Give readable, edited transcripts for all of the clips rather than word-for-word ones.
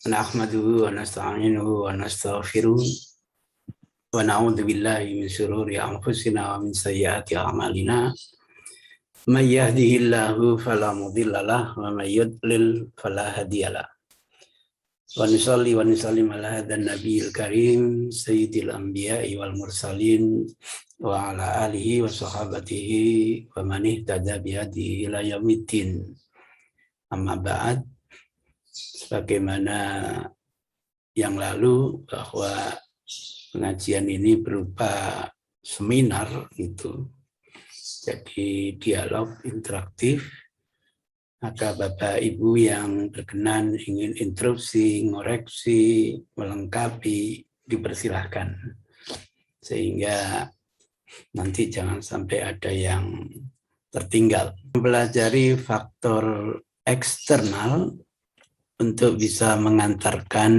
Nahmaduhu wa nasta'inuhu wa nastaghfiruh wa na'udzu billahi min syururi anfusina wa min sayyiati a'malina. May yahdihillahu fala mudhillalah wa may yudlil fala hadiyalah. Wa nusalli wa nusallim ala hadan nabiyil karim sayyidil anbiya'i wal mursalin wa ala alihi wa sahabatihi wa man ihtada bihadihi ila yaumiddin. Amma ba'd. Sebagaimana yang lalu bahwa pengajian ini berupa seminar itu, jadi dialog interaktif. Maka Bapak Ibu yang berkenan ingin interupsi, ngoreksi, melengkapi, dipersilahkan. Sehingga nanti jangan sampai ada yang tertinggal. Mempelajari faktor eksternal untuk bisa mengantarkan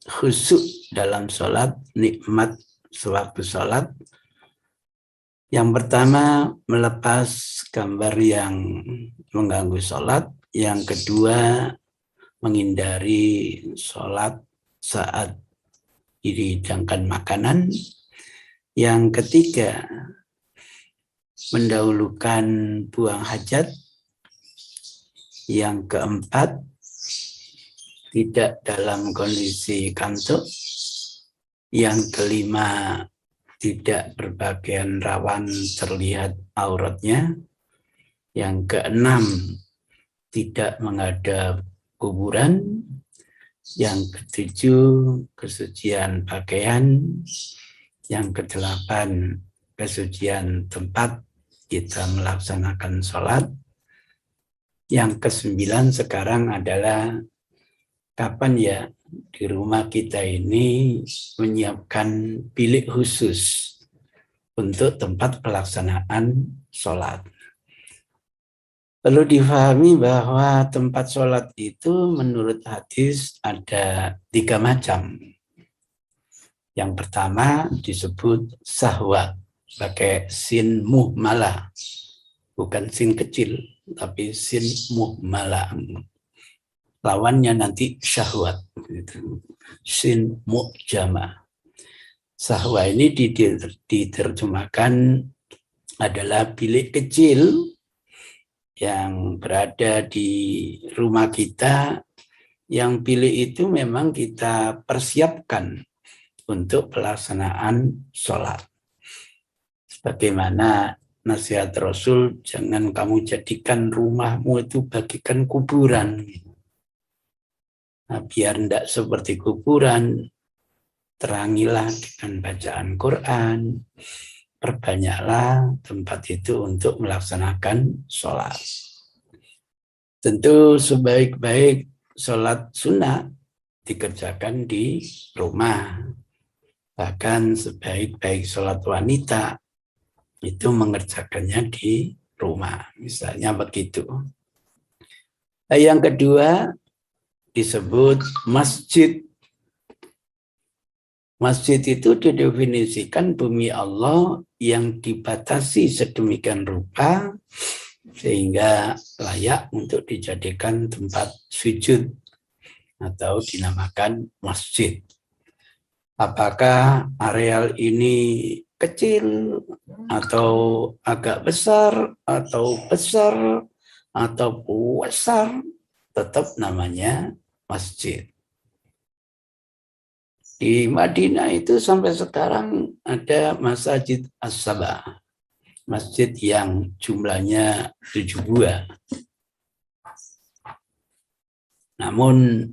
khusyuk dalam sholat, nikmat sewaktu sholat. Yang pertama, melepas gambar yang mengganggu sholat. Yang kedua, menghindari sholat saat dihidangkan makanan. Yang ketiga, mendahulukan buang hajat. Yang keempat, tidak dalam kondisi kantuk. Yang kelima, tidak berpakaian rawan terlihat auratnya. Yang keenam, tidak menghadap kuburan. Yang ketujuh, kesucian pakaian. Yang kedelapan, kesucian tempat kita melaksanakan sholat. Yang kesembilan sekarang adalah kapan ya di rumah kita ini menyiapkan bilik khusus untuk tempat pelaksanaan sholat. Perlu difahami bahwa tempat sholat itu menurut hadis ada 3 macam. Yang pertama disebut syahwat, pakai sin muhmalah, bukan sin kecil, tapi sin muhmalah. Lawannya nanti syahwat, sin mu'jamah. Syahwat ini diterjemahkan adalah bilik kecil yang berada di rumah kita, yang bilik itu memang kita persiapkan untuk pelaksanaan sholat. Sebagaimana nasihat Rasul, jangan kamu jadikan rumahmu itu bagikan kuburan. Nah, biar tidak seperti kuburan, terangilah dengan bacaan Quran, perbanyaklah tempat itu untuk melaksanakan sholat. Tentu sebaik-baik sholat sunnah dikerjakan di rumah. Bahkan sebaik-baik sholat wanita itu mengerjakannya di rumah. Misalnya begitu. Nah, yang kedua, disebut masjid. Masjid itu didefinisikan bumi Allah yang dibatasi sedemikian rupa sehingga layak untuk dijadikan tempat sujud atau dinamakan masjid. Apakah areal ini kecil atau agak besar atau besar tetap namanya masjid. Di Madinah itu sampai sekarang ada Masjid As-Sabah, masjid yang jumlahnya 7 buah. Namun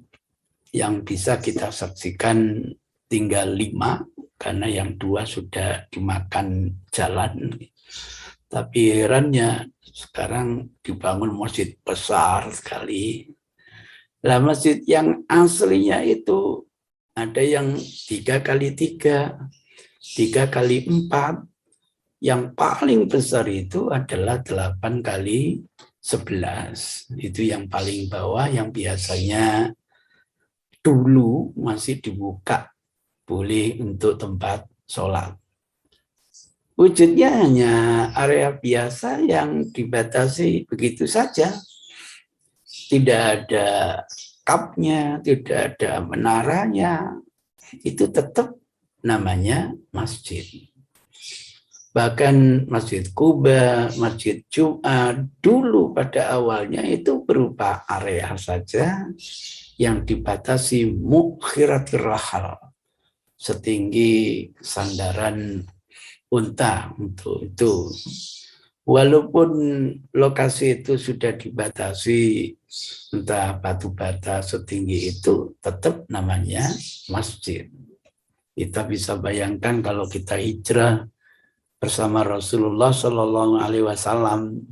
yang bisa kita saksikan tinggal 5, karena yang 2 sudah dimakan jalan. Tapi herannya sekarang dibangun masjid besar sekali. Nah, masjid yang aslinya itu ada yang 3x3, 3x4. Yang paling besar itu adalah 8x11. Itu yang paling bawah, yang biasanya dulu masih dibuka, boleh untuk tempat sholat. Wujudnya hanya area biasa yang dibatasi begitu saja. Tidak ada atapnya, tidak ada menaranya, itu tetap namanya masjid. Bahkan Masjid Kuba, Masjid Jumat, dulu pada awalnya itu berupa area saja yang dibatasi mukhiratir rahal, setinggi sandaran unta untuk itu. Walaupun lokasi itu sudah dibatasi entah batu bata setinggi itu, tetap namanya masjid. Kita bisa bayangkan kalau kita hijrah bersama Rasulullah Shallallahu Alaihi Wasallam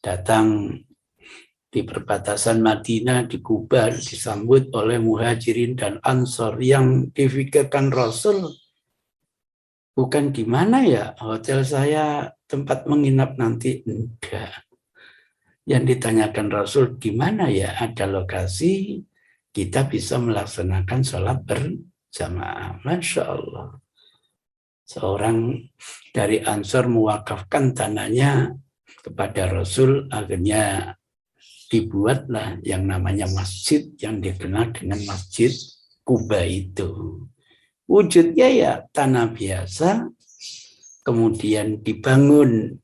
datang di perbatasan Madinah di Kuba, disambut oleh muhajirin dan ansor. Yang difikirkan Rasul bukan gimana ya hotel saya tempat menginap nanti, enggak. Yang ditanyakan Rasul gimana ya ada lokasi kita bisa melaksanakan sholat berjamaah. Masya Allah. Seorang dari Ansor mewakafkan tanahnya kepada Rasul, akhirnya dibuatlah yang namanya masjid yang dikenal dengan Masjid Kuba itu. Wujudnya ya tanah biasa, kemudian dibangun,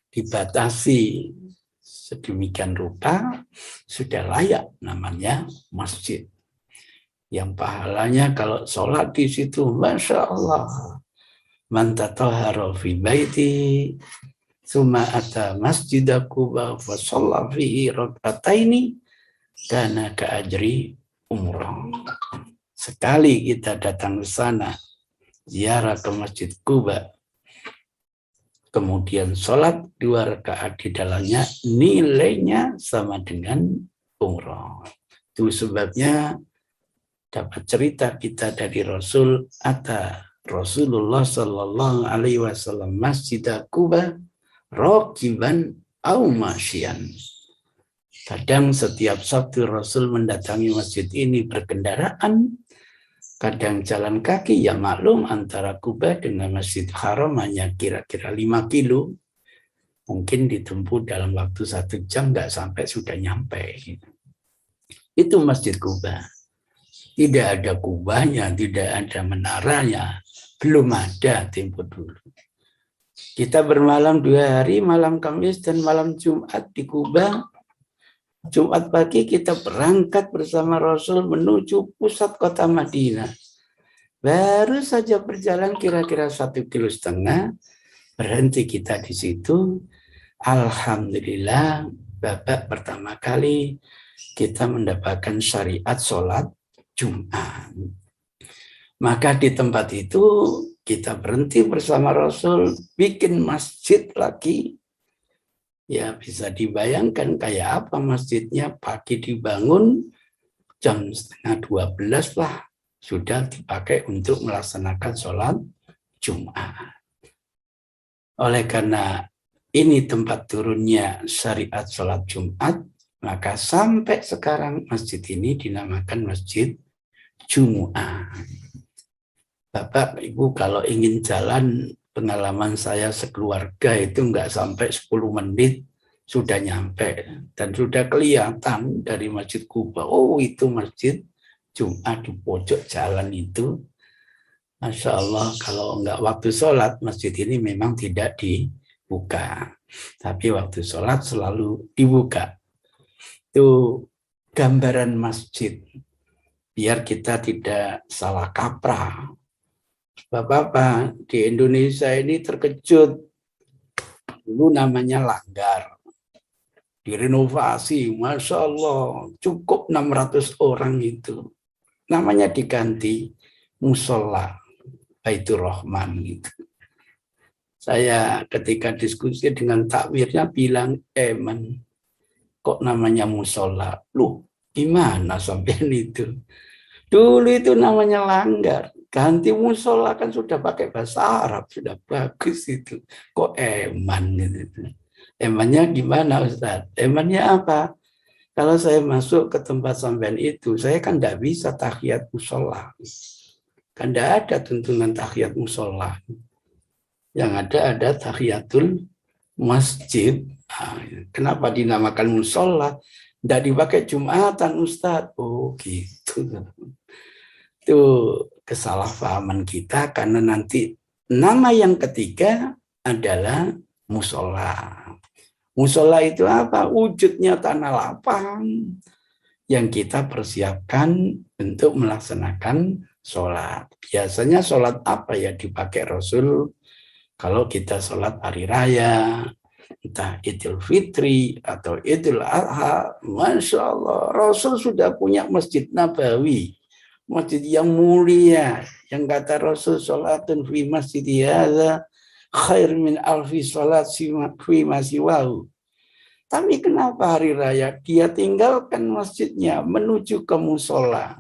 dibatasi sedemikian rupa, sudah layak namanya masjid. Yang pahalanya kalau sholat di situ, Masya Allah. Man tatahhara fi baiti, summa ata masjida Quba fa shalla fihi rakataini, kana ka ajri umrah. Sekali kita datang ke sana, ziarah ke Masjid Quba, kemudian sholat 2 rakaat di dalamnya, nilainya sama dengan umrah. Itu sebabnya dapat cerita kita dari Rasul, ata Rasulullah Sallallahu Alaihi Wasallam Masjid Quba rakiban au masyian. Kadang setiap Sabtu Rasul mendatangi masjid ini berkendaraan, kadang jalan kaki. Ya maklum antara Quba dengan Masjid Haram hanya kira-kira 5 kilo. Mungkin ditempuh dalam waktu 1 jam, nggak sampai sudah nyampe. Itu Masjid Quba. Tidak ada kubahnya, tidak ada menaranya, belum ada tempo dulu. Kita bermalam 2 hari, malam Kamis dan malam Jumat di Quba. Jumat pagi kita berangkat bersama Rasul menuju pusat kota Madinah. Baru saja berjalan kira-kira 1,5 kilo, berhenti kita di situ. Alhamdulillah, babak pertama kali kita mendapatkan syariat sholat Jumat. Maka di tempat itu kita berhenti bersama Rasul, bikin masjid lagi. Ya bisa dibayangkan kayak apa masjidnya. Pagi dibangun, jam 11:30 lah sudah dipakai untuk melaksanakan sholat Jumat. Oleh karena ini tempat turunnya syariat sholat Jumat, maka sampai sekarang masjid ini dinamakan Masjid Jumat. Bapak, Ibu kalau ingin jalan, pengalaman saya sekeluarga itu nggak sampai 10 menit sudah nyampe. Dan sudah kelihatan dari Masjid Quba, oh itu Masjid Jumat di pojok jalan itu. Masya Allah, kalau nggak waktu sholat, masjid ini memang tidak dibuka. Tapi waktu sholat selalu dibuka. Itu gambaran masjid. Biar kita tidak salah kaprah. Bapak-bapak, di Indonesia ini terkejut. Dulu namanya Langgar. Direnovasi, Masya Allah, cukup 600 orang itu. Namanya diganti Musola Baitur Rahman gitu. Saya ketika diskusi dengan takwirnya bilang, eman, kok namanya musola? Loh, gimana sampai itu? Dulu itu namanya Langgar, ganti musola kan sudah pakai bahasa Arab, sudah bagus itu. Kok eman gitu? Emannya gimana Ustaz? Emannya apa? Kalau saya masuk ke tempat sampean itu, saya kan tidak bisa tahiyat musola. Kan tidak ada tuntunan tahiyat musola. Yang ada tahiyatul masjid. Nah, kenapa dinamakan musola? Tidak dipakai Jumatan Ustadz. Oh gitu. Itu kesalahpahaman kita karena nanti nama yang ketiga adalah musola. Musola itu apa? Wujudnya tanah lapang yang kita persiapkan untuk melaksanakan sholat. Biasanya sholat apa ya dipakai Rasul? Kalau kita sholat hari raya, entah Idul Fitri atau Idul Adha, Masya Allah, Rasul sudah punya Masjid Nabawi, masjid yang mulia, yang kata Rasul, sholatun fi masjid hadza khair min alfi sholat fi masiwahu. Tapi kenapa hari raya dia tinggalkan masjidnya menuju ke musola?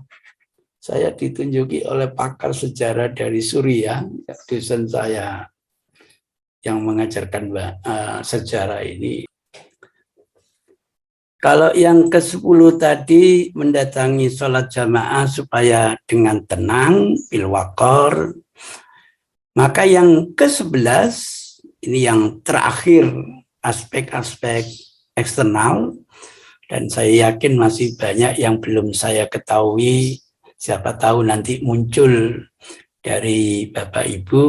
Saya ditunjuki oleh pakar sejarah dari Suriah, dosen saya yang mengajarkan sejarah ini. Kalau yang ke-10 tadi mendatangi sholat jamaah supaya dengan tenang, bil waqar. Maka yang ke-11, ini yang terakhir, aspek-aspek eksternal, dan saya yakin masih banyak yang belum saya ketahui, siapa tahu nanti muncul dari Bapak Ibu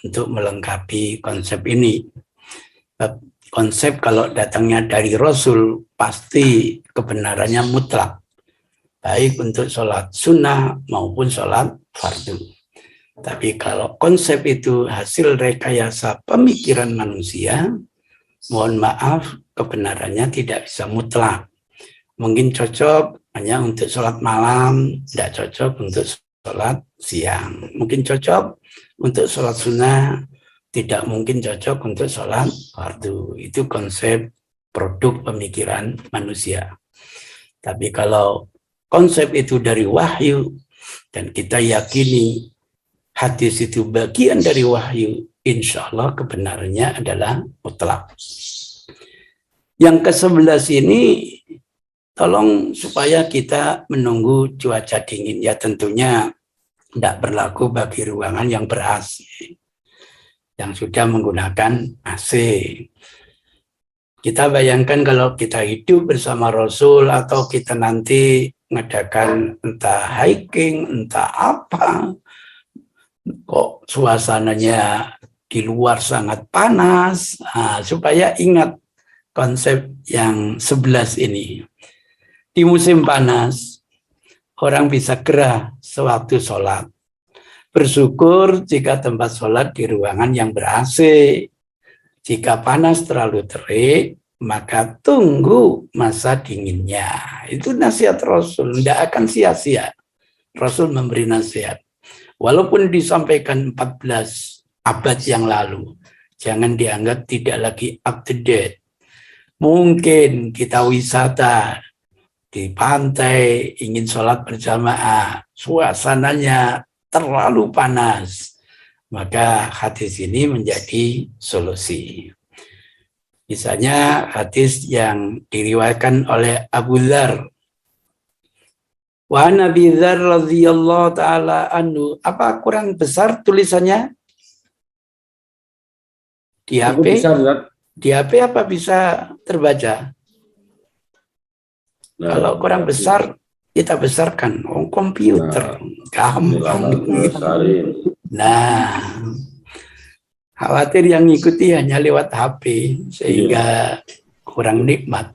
untuk melengkapi konsep ini. Konsep kalau datangnya dari Rasul pasti kebenarannya mutlak, baik untuk sholat sunnah maupun sholat fardu. Tapi kalau konsep itu hasil rekayasa pemikiran manusia, mohon maaf, kebenarannya tidak bisa mutlak. Mungkin cocok hanya untuk sholat malam, tidak cocok untuk sholat siang. Mungkin cocok untuk sholat sunnah, tidak mungkin cocok untuk sholat fardu. Itu konsep produk pemikiran manusia. Tapi kalau konsep itu dari wahyu, dan kita yakini hadis itu bagian dari wahyu, insya Allah kebenarannya adalah mutlak. Yang ke-11 ini, tolong supaya kita menunggu cuaca dingin. Ya tentunya tidak berlaku bagi ruangan yang ber-AC, yang sudah menggunakan AC. Kita bayangkan kalau kita hidup bersama Rasul atau kita nanti mengadakan entah hiking, entah apa, kok suasananya di luar sangat panas. Supaya ingat konsep yang 11 ini. Di musim panas, orang bisa gerah sewaktu sholat. Bersyukur jika tempat sholat di ruangan yang ber-AC. Jika panas terlalu terik, maka tunggu masa dinginnya. Itu nasihat Rasul, tidak akan sia-sia. Rasul memberi nasihat. Walaupun disampaikan 14 abad yang lalu, jangan dianggap tidak lagi up to date. Mungkin kita wisata di pantai, ingin sholat berjamaah, suasananya terlalu panas, maka hadis ini menjadi solusi. Misalnya hadis yang diriwayatkan oleh Abu Dzar. Wa Nabi Dzar radhiyallahu taala anhu. Apa kurang besar tulisannya? Di HP? Di HP apa bisa terbaca? Nah, kalau kurang besar, kita besarkan. Komputer. Gampang. Nah, khawatir yang ngikuti hanya lewat HP, sehingga kurang nikmat.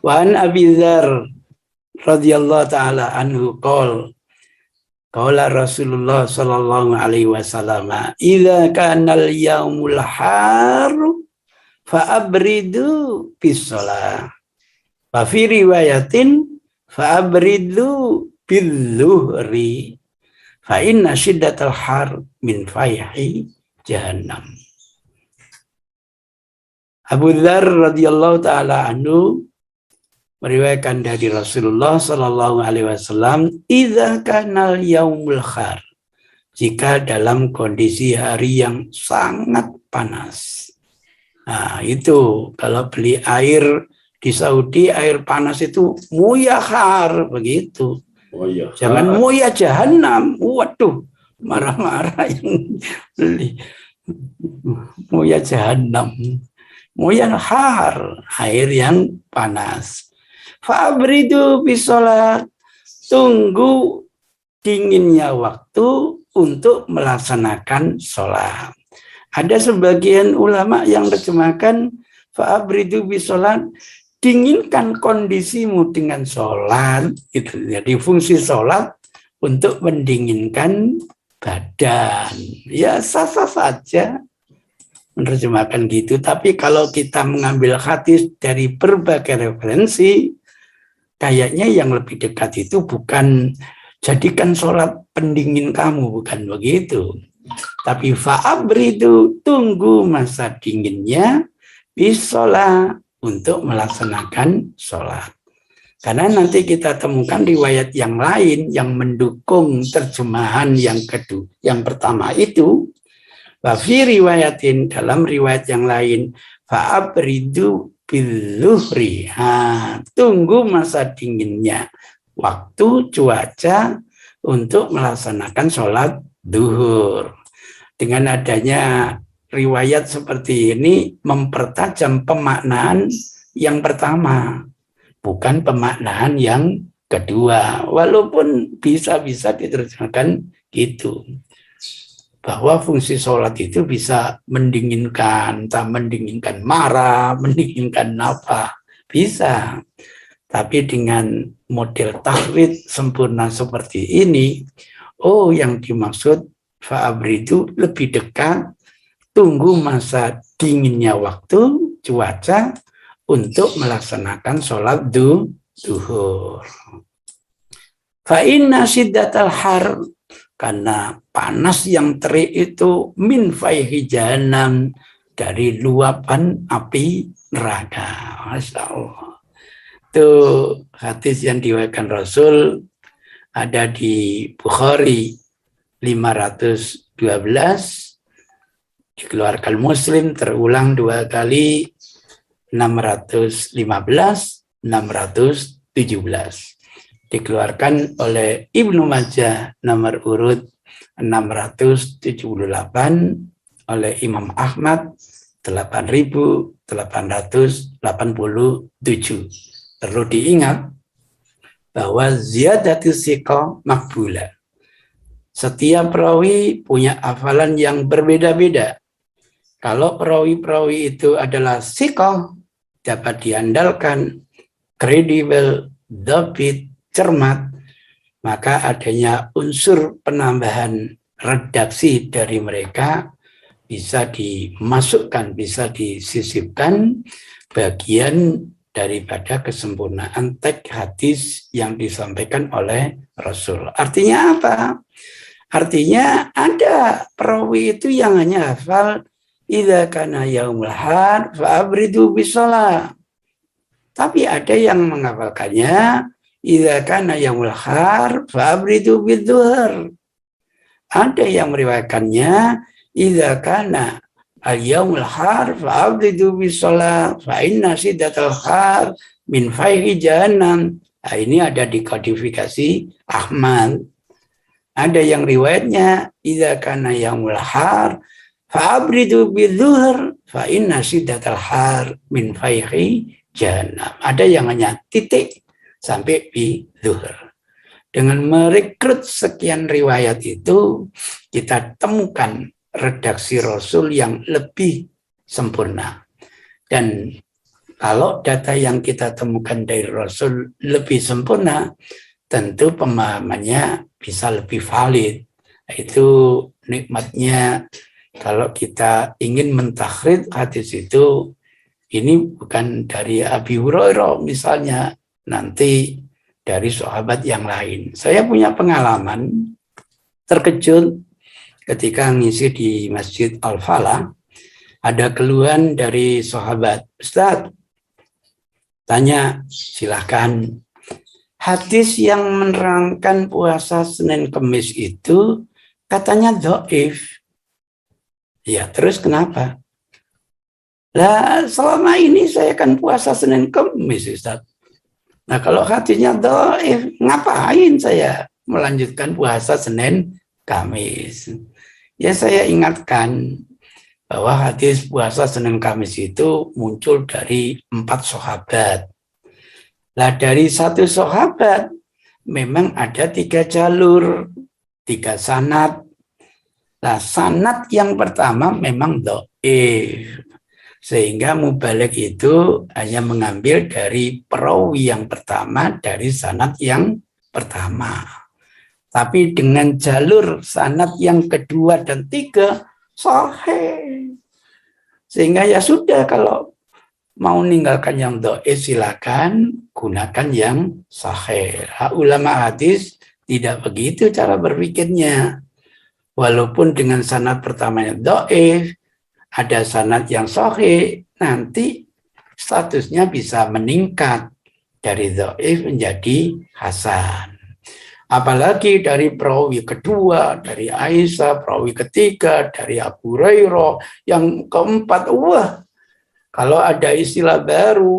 Wa an Abi Dzar radhiyallahu ta'ala anhu qala Rasulullah sallallahu alaihi wasallam, idza kana al-yaumul haru fa'abridu bis shalah. Wa fi riwayatin fa'abridu bil zuhri fa inna shiddatal har min fayhi jahannam. Abu Dzar radhiyallahu taala anhu meriwayatkan dari Rasulullah sallallahu alaihi wasallam, idza kanal yaumul har, jika dalam kondisi hari yang sangat panas. Nah, itu kalau beli air di Saudi, air panas itu muyahar begitu. Jangan muya jahannam. Waduh, marah-marah yang beli. Muya jahannam. Muya har, air yang panas. Fa'abridu bisolat, tunggu dinginnya waktu untuk melaksanakan sholat. Ada sebagian ulama yang terjemahkan fa'abridu bisolat, dinginkan kondisimu dengan sholat. Gitu. Jadi fungsi sholat untuk mendinginkan badan. Ya sah-sah saja menerjemahkan gitu. Tapi kalau kita mengambil hadis dari berbagai referensi, kayaknya yang lebih dekat itu bukan jadikan sholat pendingin kamu, bukan begitu. Tapi fa'abridu, tunggu masa dinginnya bisolah, untuk melaksanakan sholat. Karena nanti kita temukan riwayat yang lain yang mendukung terjemahan yang kedua, yang pertama itu. Wa fi riwayatin, dalam riwayat yang lain, fa'abridu biluhri, tunggu masa dinginnya waktu cuaca untuk melaksanakan sholat duhur. Dengan adanya riwayat seperti ini mempertajam pemaknaan yang pertama, bukan pemaknaan yang kedua. Walaupun bisa-bisa diterjemahkan gitu, bahwa fungsi sholat itu bisa mendinginkan, mendinginkan marah, mendinginkan apa, bisa. Tapi dengan model tahrid sempurna seperti ini, oh yang dimaksud fa'abridu lebih dekat, tunggu masa dinginnya waktu, cuaca, untuk melaksanakan sholat duhur. Fa'inna siddatal har, karena panas yang terik itu min faihi jahannam, dari luapan api neraka. Masya Allah. Itu hadis yang diriwayatkan Rasul, ada di Bukhari 512, dikeluarkan Muslim terulang 2 kali, 615, 617. Dikeluarkan oleh Ibnu Majah nomor urut 678, oleh Imam Ahmad 8.887. Perlu diingat bahwa ziyadatus siqah makbulah. Setiap perawi punya hafalan yang berbeda-beda. Kalau perawi-perawi itu adalah siqah, dapat diandalkan, kredibel, dhabit, cermat, maka adanya unsur penambahan redaksi dari mereka bisa dimasukkan, bisa disisipkan bagian daripada kesempurnaan teks hadis yang disampaikan oleh Rasul. Artinya apa? Artinya ada perawi itu yang hanya hafal idza kana yaumul had fa'abridu bisalah. Tapi ada yang menghafalkannya idza kana yaumul har fa'abridu bidzuhur. Ada yang meriwayatkannya idza kana al-yaumul har fa'abridu bisalah fa inna siddatal har min faihi jahannam. Nah, ini ada di kodifikasi Ahmad. Ada yang riwayatnya idza kana yaumul har fa'abridu bidzuhur fa inna siddatal har min faihi jahannam. Ada yang hanya titik sampai bidzuhur. Dengan merekrut sekian riwayat itu, kita temukan redaksi Rasul yang lebih sempurna. Dan kalau data yang kita temukan dari Rasul lebih sempurna, tentu pemahamannya bisa lebih valid. Itu nikmatnya kalau kita ingin mentakrid hadis itu, ini bukan dari Abi Hurairah misalnya, nanti dari sahabat yang lain. Saya punya pengalaman terkejut ketika ngisi di Masjid Al-Falah, ada keluhan dari sahabat, Ustaz, tanya, silahkan. Hadis yang menerangkan puasa Senin Kemis itu katanya dhaif. Ya, terus kenapa? Lah, selama ini saya kan puasa Senin Kemis, Ustaz. Nah, kalau hadisnya dhaif, ngapain saya melanjutkan puasa Senin Kamis? Ya, saya ingatkan bahwa hadis puasa Senin Kamis itu muncul dari 4 sahabat. Nah, dari satu sahabat memang ada 3 jalur, 3 sanad. Nah, sanad yang pertama memang dhaif. Sehingga mubalik itu hanya mengambil dari perawi yang pertama, dari sanad yang pertama. Tapi dengan jalur sanad yang kedua dan 3, sahih. Sehingga ya sudah, kalau mau meninggalkan yang dhaif silakan, gunakan yang sahih. Ulama hadis tidak begitu cara berpikirnya. Walaupun dengan sanad pertamanya dhaif, ada sanad yang sahih, nanti statusnya bisa meningkat dari dhaif menjadi hasan. Apalagi dari perawi kedua, dari Aisyah, perawi ketiga, dari Abu Hurairah, yang keempat, wah, kalau ada istilah baru